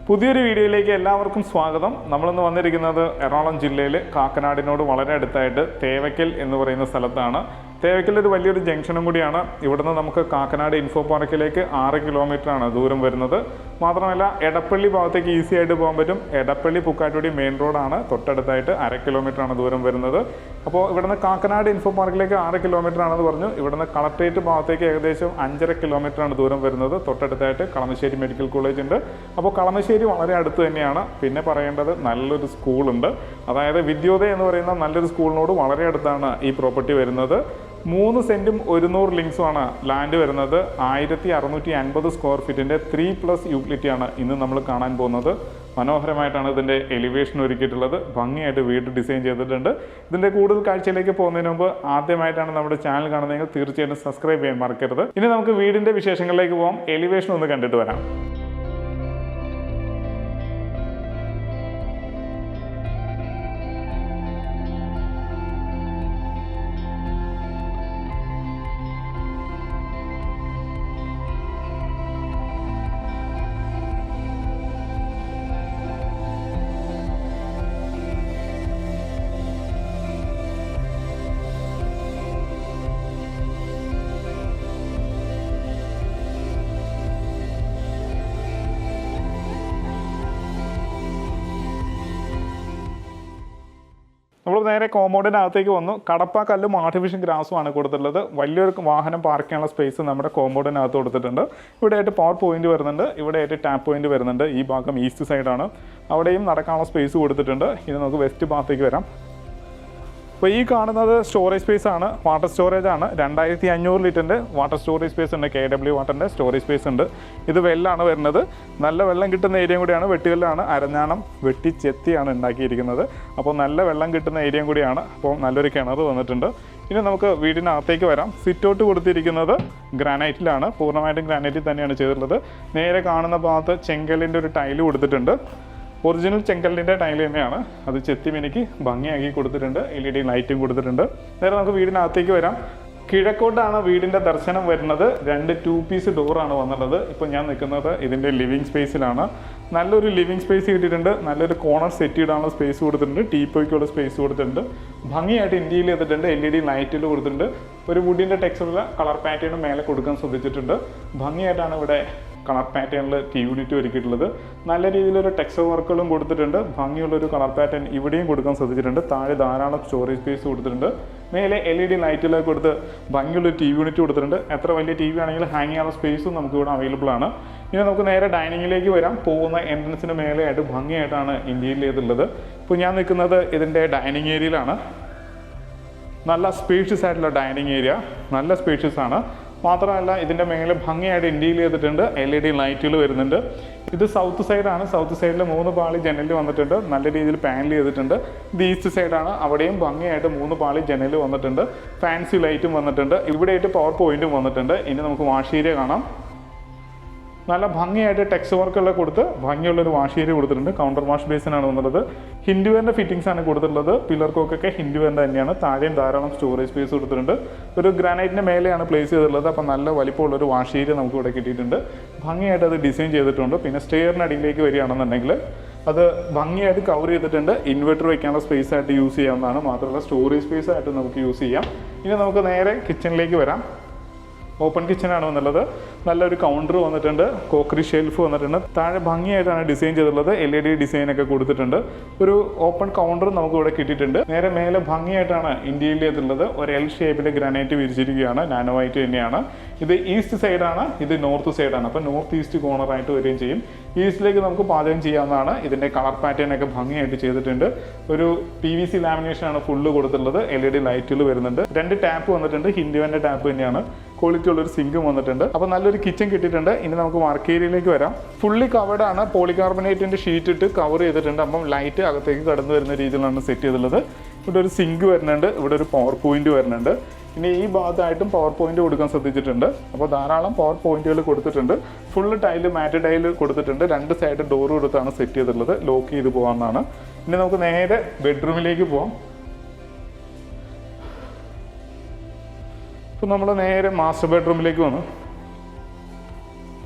പുതിയൊരു വീഡിയോയിലേക്ക് എല്ലാവർക്കും സ്വാഗതം. നമ്മളിന്ന് വന്നിരിക്കുന്നത് എറണാകുളം ജില്ലയിൽ കാക്കനാടിനോട് വളരെ അടുത്തായിട്ട് തേവയ്ക്കൽ എന്ന് പറയുന്ന സ്ഥലത്താണ്. തേവയ്ക്കൽ ഒരു വലിയൊരു ജംഗ്ഷനും കൂടിയാണ്. ഇവിടുന്ന് നമുക്ക് കാക്കനാട് ഇൻഫോ പാർക്കിലേക്ക് 6 കിലോമീറ്ററാണ് ദൂരം വരുന്നത്. മാത്രമല്ല എടപ്പള്ളി ഭാഗത്തേക്ക് ഈസി ആയിട്ട് പോകാൻ പറ്റും. എടപ്പള്ളി പുക്കാട്ടുപടി മെയിൻ റോഡാണ് തൊട്ടടുത്തായിട്ട് 1/2 കിലോമീറ്ററാണ് ദൂരം വരുന്നത്. അപ്പോൾ ഇവിടുന്ന് കാക്കനാട് ഇൻഫോ പാർക്കിലേക്ക് 6 കിലോമീറ്റർ ആണെന്ന് പറഞ്ഞു. ഇവിടുന്ന് കളക്ട്രേറ്റ് ഭാഗത്തേക്ക് ഏകദേശം 5.5 കിലോമീറ്ററാണ് ദൂരം വരുന്നത്. തൊട്ടടുത്തായിട്ട് കളമശ്ശേരി മെഡിക്കൽ കോളേജ് ഉണ്ട്. അപ്പോൾ കളമശ്ശേരി വളരെ അടുത്ത് തന്നെയാണ്. പിന്നെ പറയേണ്ടത് നല്ലൊരു സ്കൂളുണ്ട്. അതായത് വിദ്യോദയ എന്ന് പറയുന്ന നല്ലൊരു സ്കൂളിനോട് വളരെ അടുത്താണ് ഈ പ്രോപ്പർട്ടി വരുന്നത്. 3 സെൻറ്റും 100 ലിങ്സുമാണ് ലാൻഡ് വരുന്നത്. 1650 സ്ക്വയർ ഫീറ്റിൻ്റെ 3+ യൂട്ടിലിറ്റിയാണ് ഇന്ന് നമ്മൾ കാണാൻ പോകുന്നത്. മനോഹരമായിട്ടാണ് ഇതിൻ്റെ എലിവേഷൻ ഒരുക്കിയിട്ടുള്ളത്. ഭംഗിയായിട്ട് വീട് ഡിസൈൻ ചെയ്തിട്ടുണ്ട്. ഇതിൻ്റെ കൂടുതൽ കാഴ്ചയിലേക്ക് പോകുന്നതിന് മുമ്പ് ആദ്യമായിട്ടാണ് നമ്മുടെ ചാനൽ കാണുന്നതെങ്കിൽ തീർച്ചയായിട്ടും സബ്സ്ക്രൈബ് ചെയ്യാൻ മറക്കരുത്. ഇനി നമുക്ക് വീടിൻ്റെ വിശേഷങ്ങളിലേക്ക് പോകാം. എലിവേഷൻ ഒന്ന് കണ്ടിട്ട് വരാം. നമ്മൾ നേരെ കോമ്പൗണ്ടിനകത്തേക്ക് വന്നു. കടപ്പാക്കല്ലും ആർട്ടിഫിഷ്യൽ ഗ്രാസുമാണ് കൊടുത്തിട്ടുള്ളത്. വലിയൊരു വാഹനം പാർക്ക് ചെയ്യാനുള്ള സ്പേസ് നമ്മുടെ കോമ്പൗണ്ടിനകത്ത് കൊടുത്തിട്ടുണ്ട്. ഇവിടെയായിട്ട് പവർ പോയിന്റ് വരുന്നുണ്ട്. ഇവിടെയായിട്ട് ടാപ്പ് പോയിന്റ് വരുന്നുണ്ട്. ഈ ഭാഗം ഈസ്റ്റ് സൈഡാണ്. അവിടെയും നടക്കാനുള്ള സ്പേസ് കൊടുത്തിട്ടുണ്ട്. ഇനി നമുക്ക് വെസ്റ്റ് ഭാഗത്തേക്ക് വരാം. അപ്പോൾ ഈ കാണുന്നത് സ്റ്റോറേജ് സ്പേസ് ആണ്. വാട്ടർ സ്റ്റോറേജ് ആണ്. 2500 ലിറ്ററിൻ്റെ വാട്ടർ സ്റ്റോറേജ് സ്പേസ് ഉണ്ട്. KW വാട്ടറിൻ്റെ സ്റ്റോറേജ് സ്പേസ് ഉണ്ട്. ഇത് വെള്ളമാണ് വരുന്നത്. നല്ല വെള്ളം കിട്ടുന്ന ഏരിയയും കൂടിയാണ്. വെട്ടുകല്ലാണ്, അരഞ്ഞാണം വെട്ടി ചെത്തിയാണ് ഉണ്ടാക്കിയിരിക്കുന്നത്. അപ്പോൾ നല്ല വെള്ളം കിട്ടുന്ന ഏരിയയും കൂടിയാണ്. അപ്പോൾ നല്ലൊരു കിണർ വന്നിട്ടുണ്ട്. ഇനി നമുക്ക് വീടിനകത്തേക്ക് വരാം. സിറ്റ് ഔട്ട് കൊടുത്തിരിക്കുന്നത് ഗ്രാനൈറ്റിലാണ്. പൂർണ്ണമായിട്ടും ഗ്രാനൈറ്റിൽ തന്നെയാണ് ചെയ്തിട്ടുള്ളത്. നേരെ കാണുന്ന ഭാഗത്ത് ചെങ്കലിൻ്റെ ഒരു ടൈല് കൊടുത്തിട്ടുണ്ട്. ഒറിജിനൽ ചെങ്കലിൻ്റെ ടൈൽ തന്നെയാണ്. അത് ചെത്തി മിനുക്കി ഭംഗിയാക്കി കൊടുത്തിട്ടുണ്ട്. LED ലൈറ്റും കൊടുത്തിട്ടുണ്ട്. നേരെ നമുക്ക് വീടിനകത്തേക്ക് വരാം. കിഴക്കോട്ടാണ് വീടിൻ്റെ ദർശനം വരുന്നത്. 2 2 പീസ് ഡോറാണ് വന്നിട്ടുള്ളത്. ഇപ്പോൾ ഞാൻ നിൽക്കുന്നത് ഇതിൻ്റെ ലിവിങ് സ്പേസിലാണ്. നല്ലൊരു ലിവിങ് സ്പേസ് കിട്ടിയിട്ടുണ്ട്. നല്ലൊരു കോർണർ സെറ്റ് ഇടാനുള്ള സ്പേസ് കൊടുത്തിട്ടുണ്ട്. ടീപ്പോയ്ക്കുള്ള സ്പേസ് കൊടുത്തിട്ടുണ്ട്. ഭംഗിയായിട്ട് ഇന്റീരിയർ ചെയ്തിട്ടുണ്ട്. LED ലൈറ്റിൽ കൊടുത്തിട്ടുണ്ട്. ഒരു വുഡിൻ്റെ ടെക്സ്ചറുള്ള കളർ പാറ്റേണും മേലെ കൊടുക്കാൻ ശ്രദ്ധിച്ചിട്ടുണ്ട്. ഭംഗിയായിട്ടാണ് ഇവിടെ കളർ പാറ്റേണിൽ യൂണിറ്റ് ഒരുക്കിയിട്ടുള്ളത്. നല്ല രീതിയിലൊരു ടെക്സ്ചർ വർക്കുകളും കൊടുത്തിട്ടുണ്ട്. ഭംഗിയുള്ളൊരു കളർ പാറ്റേൺ ഇവിടെയും കൊടുക്കാൻ ശ്രദ്ധിച്ചിട്ടുണ്ട്. താഴെ ധാരാളം സ്റ്റോറേജ് സ്പേസ് കൊടുത്തിട്ടുണ്ട്. മേലെ LED ലൈറ്റിലൊക്കെ കൊടുത്ത് ഭംഗിയുള്ളൊരു TV യൂണിറ്റ് കൊടുത്തിട്ടുണ്ട്. എത്ര വലിയ TV ആണെങ്കിലും ഹാങ് ചെയ്യാനുള്ള സ്പേസും നമുക്കിവിടെ അവൈലബിൾ ആണ്. ഇനി നമുക്ക് നേരെ ഡൈനിങ്ങിലേക്ക് വരാം. പോകുന്ന എൻട്രൻസിന് മേലെയായിട്ട് ഭംഗിയായിട്ടാണ് ഇന്റീരിയർ ചെയ്തിട്ടുള്ളത്. ഇപ്പോൾ ഞാൻ നിൽക്കുന്നത് ഇതിൻ്റെ ഡൈനിങ് ഏരിയയിലാണ്. നല്ല സ്പേഷ്യസ് ആയിട്ടുള്ള ഡൈനിങ് ഏരിയ, നല്ല സ്പേഷ്യസ് ആണ്. മാത്രമല്ല ഇതിൻ്റെ മേലെ ഭംഗിയായിട്ട് ഇന്റീരിയർ ചെയ്തിട്ടുണ്ട്. LED ലൈറ്റുകൾ വരുന്നുണ്ട്. ഇത് സൗത്ത് സൈഡാണ്. സൗത്ത് സൈഡിൽ 3 പാളി ജനൽ വന്നിട്ടുണ്ട്. നല്ല രീതിയിൽ പാനൽ ചെയ്തിട്ടുണ്ട്. ഇത് ഈസ്റ്റ് സൈഡാണ്. അവിടെയും ഭംഗിയായിട്ട് 3 പാളി ജനൽ വന്നിട്ടുണ്ട്. ഫാൻസി ലൈറ്റും വന്നിട്ടുണ്ട്. ഇവിടെയായിട്ട് പവർ പോയിന്റും വന്നിട്ടുണ്ട്. ഇനി നമുക്ക് വാഷ് ഏരിയ കാണാം. നല്ല ഭംഗിയായിട്ട് ടെക്സ്റ്റ് വർക്കുള്ള കൊടുത്ത് ഭംഗിയുള്ളൊരു വാഷ് ഏരിയ കൊടുത്തിട്ടുണ്ട്. കൗണ്ടർ വാഷ് ബേസിനാണ് വന്നുള്ളത്. ഹിൻഡുവെയറിൻ്റെ ഫിറ്റിംഗ്സ് ആണ് കൊടുത്തിട്ടുള്ളത്. പില്ലർക്കൊക്കെ ഹിൻഡുവെയറിൻ്റെ തന്നെയാണ്. താഴെയും ധാരാളം സ്റ്റോറേജ് സ്പേസ് കൊടുത്തിട്ടുണ്ട്. ഒരു ഗ്രാനൈറ്റിൻ്റെ മേലെയാണ് പ്ലേസ് ചെയ്തിട്ടുള്ളത്. അപ്പോൾ നല്ല വലിപ്പമുള്ളൊരു വാഷ് ഏരിയ നമുക്ക് ഇവിടെ കിട്ടിയിട്ടുണ്ട്. ഭംഗിയായിട്ട് അത് ഡിസൈൻ ചെയ്തിട്ടുണ്ട്. പിന്നെ സ്റ്റെയറിന് അടിയിലേക്ക് വരികയാണെന്നുണ്ടെങ്കിൽ അത് ഭംഗിയായിട്ട് കവർ ചെയ്തിട്ടുണ്ട്. ഇൻവെർട്ടർ വയ്ക്കാനുള്ള സ്പേസ് ആയിട്ട് യൂസ് ചെയ്യാവുന്നതാണ്. മാത്രമല്ല സ്റ്റോറേജ് സ്പേസ് ആയിട്ട് നമുക്ക് യൂസ് ചെയ്യാം. ഇനി നമുക്ക് നേരെ കിച്ചണിലേക്ക് വരാം. ഓപ്പൺ കിച്ചനാണ് വന്നുള്ളത്. നല്ലൊരു കൗണ്ടർ വന്നിട്ടുണ്ട്. കോക്കറി ഷെൽഫ് വന്നിട്ടുണ്ട്. താഴെ ഭംഗിയായിട്ടാണ് ഡിസൈൻ ചെയ്തിട്ടുള്ളത്. LED ഡിസൈനൊക്കെ കൊടുത്തിട്ടുണ്ട്. ഒരു ഓപ്പൺ കൗണ്ടർ നമുക്ക് ഇവിടെ കിട്ടിയിട്ടുണ്ട്. നേരെ മേലെ ഭംഗിയായിട്ടാണ് ഇന്റീരിയർ ചെയ്തിട്ടുള്ളത്. ഒരു L ഷേപ്പിൽ ഗ്രാനൈറ്റ് വിരിച്ചിരിക്കുകയാണ്. നാനോ വൈറ്റ് തന്നെയാണ്. ഇത് ഈസ്റ്റ് സൈഡാണ്. ഇത് നോർത്ത് സൈഡാണ്. അപ്പോൾ നോർത്ത് ഈസ്റ്റ് കോർണറായിട്ട് വരികയും ചെയ്യും. ഈസ്റ്റിലേക്ക് നമുക്ക് പാചകം ചെയ്യാവുന്നതാണ്. ഇതിൻ്റെ കളർ പാറ്റേൺ ഒക്കെ ഭംഗിയായിട്ട് ചെയ്തിട്ടുണ്ട്. ഒരു PVC ലാമിനേഷനാണ് ഫുള്ള് കൊടുത്തിട്ടുള്ളത്. LED ലൈറ്റുകൾ വരുന്നുണ്ട്. 2 ടാപ്പ് വന്നിട്ടുണ്ട്. ഹിൻഡുവെൻ്റെ ടാപ്പ് തന്നെയാണ്. ക്വാളിറ്റി ഉള്ളൊരു സിങ്കും വന്നിട്ടുണ്ട്. അപ്പോൾ നല്ലൊരു കിച്ചൺ കിട്ടിയിട്ടുണ്ട്. ഇനി നമുക്ക് വർക്ക് ഏരിയയിലേക്ക് വരാം. ഫുള്ളി കവേർഡാണ്. പോളികാർബണേറ്റിൻ്റെ ഷീറ്റ് ഇട്ട് കവർ ചെയ്തിട്ടുണ്ട്. അപ്പം ലൈറ്റ് അകത്തേക്ക് കടന്നു വരുന്ന രീതിയിലാണ് സെറ്റ് ചെയ്തിട്ടുള്ളത്. ഇവിടെ ഒരു സിങ്ക് വരുന്നുണ്ട്. ഇവിടെ ഒരു പവർ പോയിന്റ് വരുന്നുണ്ട്. ഇനി ഈ ഭാഗത്തായിട്ടും പവർ പോയിന്റ് കൊടുക്കാൻ ശ്രദ്ധിച്ചിട്ടുണ്ട്. അപ്പോൾ ധാരാളം പവർ പോയിന്റുകൾ കൊടുത്തിട്ടുണ്ട്. ഫുള്ള് ടൈല് മാറ്റ് ടൈല് കൊടുത്തിട്ടുണ്ട്. 2 സൈഡ് ഡോർ കൊടുത്താണ് സെറ്റ് ചെയ്തിട്ടുള്ളത്. ലോക്ക് ചെയ്ത് പോകാവുന്നതാണ്. ഇനി നമുക്ക് നേരെ ബെഡ്റൂമിലേക്ക് പോകാം. ഇപ്പോൾ നമ്മൾ നേരെ മാസ്റ്റർ ബെഡ്റൂമിലേക്ക് വന്നു.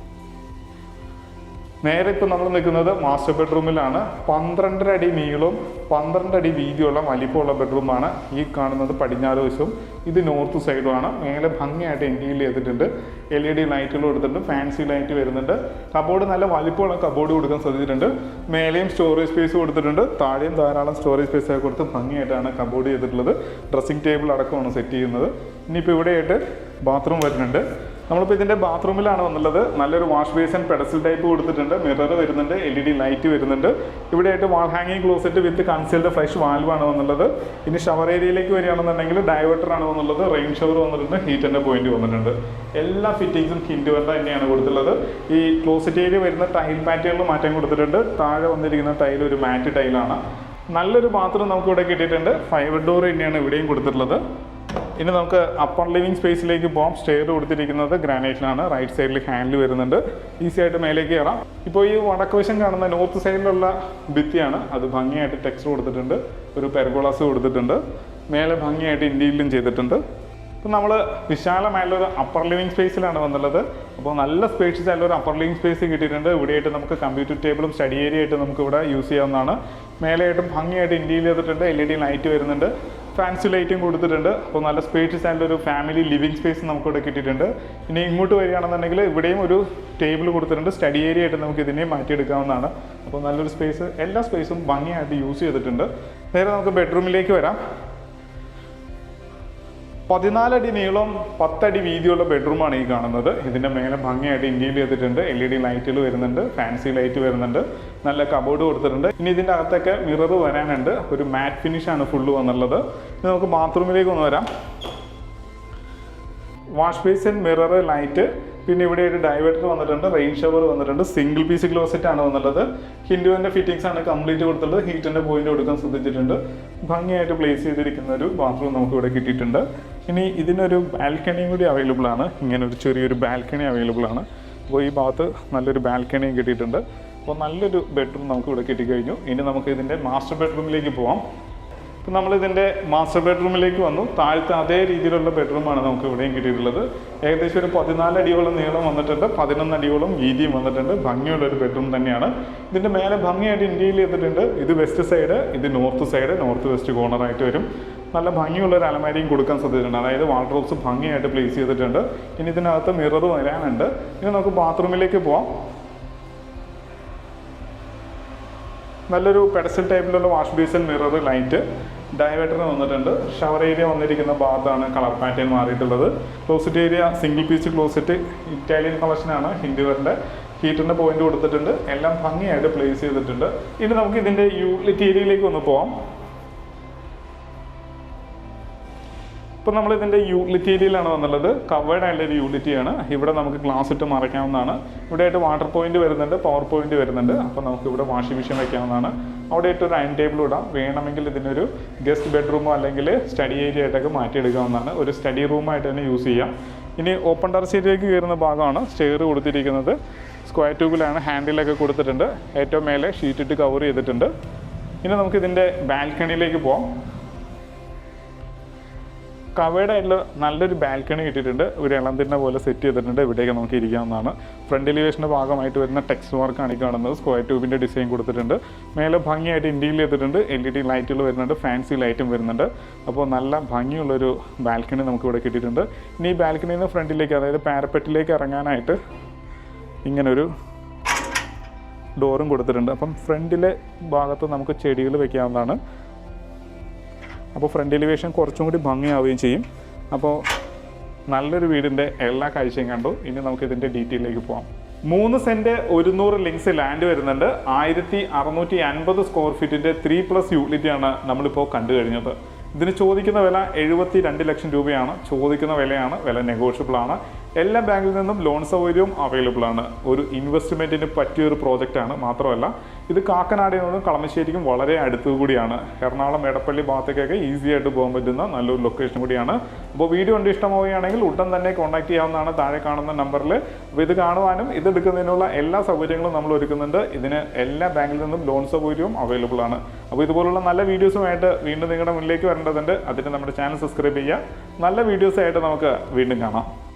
നേരെ ഇപ്പോൾ നമ്മൾ നിൽക്കുന്നത് മാസ്റ്റർ ബെഡ്റൂമിലാണ്. 12 അടി നീളവും 12 അടി വീതിയുള്ള വലിപ്പമുള്ള ബെഡ്റൂമാണ്. ഈ കാണുന്നത് പടിഞ്ഞാറ് വശവും ഇത് നോർത്ത് സൈഡുമാണ്. മേലെ ഭംഗിയായിട്ട് ഇന്റീരിയർ ചെയ്തിട്ടുണ്ട്. LED ലൈറ്റുകൾ കൊടുത്തിട്ടുണ്ട്, ഫാൻസി ലൈറ്റ് വരുന്നുണ്ട്. കബോർഡ് നല്ല വലിപ്പമുള്ള കബോർഡ് കൊടുക്കാൻ സാധിച്ചിട്ടുണ്ട്. മേലെയും സ്റ്റോറേജ് സ്പേസ് കൊടുത്തിട്ടുണ്ട്, താഴെയും ധാരാളം സ്റ്റോറേജ് സ്പേസ് ഒക്കെ കൊടുത്ത് ഭംഗിയായിട്ടാണ് കബോർഡ് ചെയ്തിട്ടുള്ളത്. ഡ്രസ്സിംഗ് ടേബിൾ അടക്കമാണ് സെറ്റ് ചെയ്യുന്നത്. ഇനിയിപ്പോൾ ഇവിടെയായിട്ട് ബാത്റൂം വരുന്നുണ്ട്. നമ്മളിപ്പോൾ ഇതിൻ്റെ ബാത്റൂമിലാണ് വന്നുള്ളത്. നല്ലൊരു വാഷ് ബേസിൻ പെഡസ്റ്റൽ ടൈപ്പ് കൊടുത്തിട്ടുണ്ട്, മിറർ വരുന്നുണ്ട്, LED ലൈറ്റ് വരുന്നുണ്ട്. ഇവിടെയായിട്ട് വാൾ ഹാങ്ങിങ് ക്ലോസറ്റ് വിത്ത് കൺസീൽഡ് ഫ്രഷ് വാൽവാണ് വന്നുള്ളത്. ഇനി ഷവർ ഏരിയയിലേക്ക് വരികയാണെന്നുണ്ടെങ്കിൽ ഡൈവേർട്ടറാണ് വന്നുള്ളത്, റെയിൻ ഷവർ വന്നിട്ടുണ്ട്, ഹീറ്ററിൻ്റെ പോയിന്റ് വന്നിട്ടുണ്ട്. എല്ലാ ഫിറ്റിങ്സും ഹിൻഡുവെൻ്റ തന്നെയാണ് കൊടുത്തിട്ടുള്ളത്. ഈ ക്ലോസറ്റ് ഏരിയ വരുന്ന ടൈൽ പാറ്റേണിൽ മാറ്റം കൊടുത്തിട്ടുണ്ട്. താഴെ വന്നിരിക്കുന്ന ടൈൽ ഒരു മാറ്റ് ടൈലാണ്. നല്ലൊരു ബാത്റൂം നമുക്ക് ഇവിടെ കിട്ടിയിട്ടുണ്ട്. 5 ഡോർ തന്നെയാണ് ഇവിടെയും കൊടുത്തിട്ടുള്ളത്. ഇനി നമുക്ക് അപ്പർ ലിവിംഗ് സ്പേസിലേക്ക് പോകാം. സ്റ്റെയർ കൊടുത്തിരിക്കുന്നത് ഗ്രാനൈറ്റിലാണ്. റൈറ്റ് സൈഡിൽ ഹാൻഡിൽ വരുന്നുണ്ട്, ഈസി ആയിട്ട് മേലേക്ക് കയറാം. ഇപ്പോൾ ഈ വടക്കുവശം കാണുന്ന നോർത്ത് സൈഡിലുള്ള ഭിത്തിയാണ്, അത് ഭംഗിയായിട്ട് ടെക്സ്റ്റ് കൊടുത്തിട്ടുണ്ട്, ഒരു പെർഗോളാസ് കൊടുത്തിട്ടുണ്ട്, മേലെ ഭംഗിയായിട്ട് ഇന്റീരിയലും ചെയ്തിട്ടുണ്ട്. ഇപ്പോൾ നമ്മൾ വിശാലമായുള്ളൊരു അപ്പർ ലിവിംഗ് സ്പേസിലാണ് വന്നുള്ളത്. അപ്പോൾ നല്ല സ്പേഷ്യസ് ആയിട്ടുള്ള ഒരു അപ്പർ ലിവിംഗ് സ്പേസ് കിട്ടിയിട്ടുണ്ട്. ഇവിടെയായിട്ട് നമുക്ക് കമ്പ്യൂട്ടർ ടേബിളും സ്റ്റഡി ഏരിയ ആയിട്ട് നമുക്ക് ഇവിടെ യൂസ് ചെയ്യാവുന്നതാണ്. മേലെയായിട്ടും ഭംഗിയായിട്ട് ഇന്റീരിയർ ചെയ്തിട്ടുണ്ട്, LED ലൈറ്റ് വരുന്നുണ്ട്, ഫാൻസി ലൈറ്റും കൊടുത്തിട്ടുണ്ട്. അപ്പോൾ നല്ല സ്പേഷ്യസ് ആയിട്ടുള്ള ഒരു ഫാമിലി ലിവിംഗ് സ്പേസ് നമുക്കിവിടെ കിട്ടിയിട്ടുണ്ട്. ഇനി ഇങ്ങോട്ട് വരികയാണെന്നുണ്ടെങ്കിൽ ഇവിടെയും ഒരു ടേബിൾ കൊടുത്തിട്ടുണ്ട്, സ്റ്റഡി ഏരിയ ആയിട്ട് നമുക്ക് ഇതിനെയും മാറ്റിയെടുക്കാവുന്നതാണ്. അപ്പോൾ നല്ലൊരു സ്പേസ്, എല്ലാ സ്പേസും ഭംഗിയായിട്ട് യൂസ് ചെയ്തിട്ടുണ്ട്. നേരെ നമുക്ക് ബെഡ്റൂമിലേക്ക് വരാം. 14 അടി നീളവും 10 അടി വീതിയുള്ള ബെഡ്റൂമാണ് ഈ കാണുന്നത്. ഇതിൻ്റെ മേലെ ഭംഗിയായിട്ട് ഇന്റീരിയർ ചെയ്തിട്ടുണ്ട്, LED ലൈറ്റുകൾ വരുന്നുണ്ട്, ഫാൻസി ലൈറ്റ് വരുന്നുണ്ട്, നല്ല കബോർഡ് കൊടുത്തിട്ടുണ്ട്. ഇനി ഇതിൻ്റെ അകത്തൊക്കെ മിറർ വരാനുണ്ട്, ഒരു മാറ്റ് ഫിനിഷാണ് ഫുള്ള് വന്നുള്ളത്. ഇനി നമുക്ക് ബാത്റൂമിലേക്ക് ഒന്ന് വരാം. വാഷ് ബേസിൻ, മിറർ, ലൈറ്റ്, പിന്നെ ഇവിടെ ഒരു ഡൈവേർട്ടർ വന്നിട്ടുണ്ട്, റെയിൻ ഷവർ വന്നിട്ടുണ്ട്, സിംഗിൾ പീസ് ക്ലോസറ്റ് ആണ് വന്നുള്ളത്. ഹിൻഡുവിൻ്റെ ഫിറ്റിംഗ്സ് ആണ് കംപ്ലീറ്റ് കൊടുത്തിട്ടുള്ളത്. ഹീറ്ററിൻ്റെ പോയിന്റ് കൊടുക്കാൻ ശ്രദ്ധിച്ചിട്ടുണ്ട്. ഭംഗിയായിട്ട് പ്ലേസ് ചെയ്തിരിക്കുന്ന ഒരു ബാത്റൂം നമുക്ക് ഇവിടെ കിട്ടിയിട്ടുണ്ട്. ഇനി ഇതിനൊരു ബാൽക്കണിയും കൂടി അവൈലബിൾ ആണ്. ഇങ്ങനെ ഒരു ചെറിയൊരു ബാൽക്കണി അവൈലബിൾ ആണ്. അപ്പോൾ ഈ ഭാഗത്ത് നല്ലൊരു ബാൽക്കണിയും കിട്ടിയിട്ടുണ്ട്. അപ്പോൾ നല്ലൊരു ബെഡ്റൂം നമുക്ക് ഇവിടെ കിട്ടിക്കഴിഞ്ഞു. ഇനി നമുക്ക് ഇതിൻ്റെ മാസ്റ്റർ ബെഡ്റൂമിലേക്ക് പോവാം. ഇപ്പം നമ്മളിതിൻ്റെ മാസ്റ്റർ ബെഡ്റൂമിലേക്ക് വന്നു. താഴത്തെ അതേ രീതിയിലുള്ള ബെഡ്റൂമാണ് നമുക്ക് ഇവിടെയും കിട്ടിയിട്ടുള്ളത്. ഏകദേശം ഒരു 14 അടിയോളം നീളം വന്നിട്ടുണ്ട്, 11 അടിയോളം വീതിയും വന്നിട്ടുണ്ട്. ഭംഗിയുള്ളൊരു ബെഡ്റൂം തന്നെയാണ്. ഇതിൻ്റെ മേലെ ഭംഗിയായിട്ട് ഇന്റീരിയർ ചെയ്തിട്ടുണ്ട്. ഇത് വെസ്റ്റ് സൈഡ്, ഇത് നോർത്ത് സൈഡ്, നോർത്ത് വെസ്റ്റ് കോർണറായിട്ട് വരും. നല്ല ഭംഗിയുള്ളൊരു അലമാരിയും കൊടുക്കാൻ സാധിച്ചിട്ടുണ്ട്, അതായത് വാർഡ്രോബ്സ് ഭംഗിയായിട്ട് പ്ലേസ് ചെയ്തിട്ടുണ്ട്. ഇനി ഇതിനകത്ത് മിറർ വരാനുണ്ട്. ഇനി നമുക്ക് ബാത്റൂമിലേക്ക് പോവാം. നല്ലൊരു പെഡസ്റ്റൽ ടൈപ്പിലുള്ള wash basin, mirror, light, diverter വന്നിട്ടുണ്ട്. ഷവർ ഏരിയ വന്നിരിക്കുന്ന ഭാഗത്താണ് കളർ പാറ്റേൺ മാറിയിട്ടുള്ളത്. Closet area single piece closet, Italian കളക്ഷനാണ്. ഹിൻഡുവറിൻ്റെ ഹീറ്ററിൻ്റെ പോയിന്റ് കൊടുത്തിട്ടുണ്ട്. എല്ലാം ഭംഗിയായിട്ട് പ്ലേസ് ചെയ്തിട്ടുണ്ട്. ഇനി നമുക്ക് ഇതിൻ്റെ യൂട്ടിലിറ്റി ഏരിയയിലേക്ക് ഒന്ന് പോവാം. ഇപ്പോൾ നമ്മൾ ഇതിൻ്റെ യൂട്ടിലിറ്റി ഏരിയയിലാണ് വന്നുള്ളത്. കവേർഡ് ആയിട്ടുള്ളൊരു യൂട്ടിലിറ്റിയാണ്. ഇവിടെ നമുക്ക് ഗ്ലാസ് ഇട്ട് മറയ്ക്കാവുന്നതാണ്. ഇവിടെയായിട്ട് വാട്ടർ പോയിന്റ് വരുന്നുണ്ട്, പവർ പോയിന്റ് വരുന്നുണ്ട്. അപ്പോൾ നമുക്ക് ഇവിടെ വാഷിംഗ് മെഷീൻ വയ്ക്കാവുന്നതാണ്. അവിടെ ആയിട്ട് ഒരു അയൺ ടേബിൾ ഇടാം. വേണമെങ്കിൽ ഇതിനൊരു ഗസ്റ്റ് ബെഡ്റൂമോ അല്ലെങ്കിൽ സ്റ്റഡി ഏരിയ ആയിട്ടൊക്കെ മാറ്റിയെടുക്കാവുന്നതാണ്. ഒരു സ്റ്റഡി റൂമായിട്ട് തന്നെ യൂസ് ചെയ്യാം. ഇനി ഓപ്പൺ ടെറസിലേക്ക് കയറുന്ന ഭാഗമാണ്. സ്റ്റെയർ കൊടുത്തിരിക്കുന്നത് സ്ക്വയർ ട്യൂബിലാണ്. ഹാൻഡിലൊക്കെ കൊടുത്തിട്ടുണ്ട്. ഏറ്റവും മേലെ ഷീറ്റ് ഇട്ട് കവർ ചെയ്തിട്ടുണ്ട്. ഇനി നമുക്ക് ഇതിൻ്റെ ബാൽക്കണിയിലേക്ക് പോകാം. കവേർഡ് ആയിട്ടുള്ള നല്ലൊരു ബാൽക്കണി കിട്ടിയിട്ടുണ്ട്. ഒരു ഇളംതിന്ന പോലെ സെറ്റ് ചെയ്തിട്ടുണ്ട്. ഇവിടേക്ക് നമുക്ക് ഇരിക്കാവുന്നതാണ്. ഫ്രണ്ട് എലിവേഷൻ്റെ ഭാഗമായിട്ട് വരുന്ന ടെക്സ്റ്റ് വർക്കാണ് ഈ കാണുന്നത്. സ്ക്വയർ ട്യൂബിൻ്റെ ഡിസൈൻ കൊടുത്തിട്ടുണ്ട്. മേലെ ഭംഗിയായിട്ട് ഇന്റീരിയർ ചെയ്തിട്ടുണ്ട്. LED ലൈറ്റുകൾ വരുന്നുണ്ട്, ഫാൻസി ലൈറ്റും വരുന്നുണ്ട്. അപ്പോൾ നല്ല ഭംഗിയുള്ളൊരു ബാൽക്കണി നമുക്ക് ഇവിടെ കിട്ടിയിട്ടുണ്ട്. ഇനി ഈ ബാൽക്കണിയിൽ നിന്ന് ഫ്രണ്ടിലേക്ക്, അതായത് പാരപ്പറ്റിലേക്ക് ഇറങ്ങാനായിട്ട് ഇങ്ങനൊരു ഡോറും കൊടുത്തിട്ടുണ്ട്. അപ്പം ഫ്രണ്ടിലെ ഭാഗത്ത് നമുക്ക് ചെടികൾ വെക്കാവുന്നതാണ്. അപ്പോൾ ഫ്രണ്ട് എലിവേഷൻ കുറച്ചും കൂടി ഭംഗിയാവുകയും ചെയ്യും. അപ്പോൾ നല്ലൊരു വീടിൻ്റെ എല്ലാ കാഴ്ചയും കണ്ടു. ഇനി നമുക്ക് ഇതിൻ്റെ ഡീറ്റെയിലേക്ക് പോകാം. 3 സെൻറ്റ് 100 ലിങ്സ് ലാൻഡ് വരുന്നുണ്ട്. 1650 സ്ക്വയർ ഫീറ്റിൻ്റെ 3+ യൂട്ടിലിറ്റിയാണ് നമ്മളിപ്പോൾ കണ്ടു കഴിഞ്ഞത്. ഇതിന് ചോദിക്കുന്ന വില 72 ലക്ഷം രൂപയാണ്. ചോദിക്കുന്ന വിലയാണ്, വില നെഗോഷ്യബിൾ ആണ്. എല്ലാ ബാങ്കിൽ നിന്നും ലോൺ സൗകര്യവും അവൈലബിൾ ആണ്. ഒരു ഇൻവെസ്റ്റ്മെൻറ്റിന് പറ്റിയൊരു പ്രോജക്റ്റാണ്. മാത്രമല്ല ഇത് കാക്കനാടിൽ നിന്നും കളമശ്ശേരിക്കും വളരെ അടുത്തു കൂടിയാണ്. എറണാകുളം എടപ്പള്ളി ഭാഗത്തേക്കൊക്കെ ഈസി ആയിട്ട് പോകാൻ പറ്റുന്ന നല്ലൊരു ലൊക്കേഷൻ കൂടിയാണ്. അപ്പോൾ വീഡിയോ കണ്ട് ഇഷ്ടമാവുകയാണെങ്കിൽ ഉടൻ തന്നെ കോൺടാക്ട് ചെയ്യാവുന്നതാണ് താഴെ കാണുന്ന നമ്പറിൽ. അപ്പോൾ ഇത് കാണുവാനും ഇതെടുക്കുന്നതിനുള്ള എല്ലാ സൗകര്യങ്ങളും നമ്മൾ ഒരുക്കുന്നുണ്ട്. ഇതിന് എല്ലാ ബാങ്കിൽ നിന്നും ലോൺ സൗകര്യവും അവൈലബിൾ ആണ്. അപ്പോൾ ഇതുപോലുള്ള നല്ല വീഡിയോസുമായിട്ട് വീണ്ടും നിങ്ങളുടെ മുന്നിലേക്ക് വരേണ്ടതുണ്ട്. അതിന് നമ്മുടെ ചാനൽ സബ്സ്ക്രൈബ് ചെയ്യുക. നല്ല വീഡിയോസായിട്ട് നമുക്ക് വീണ്ടും കാണാം.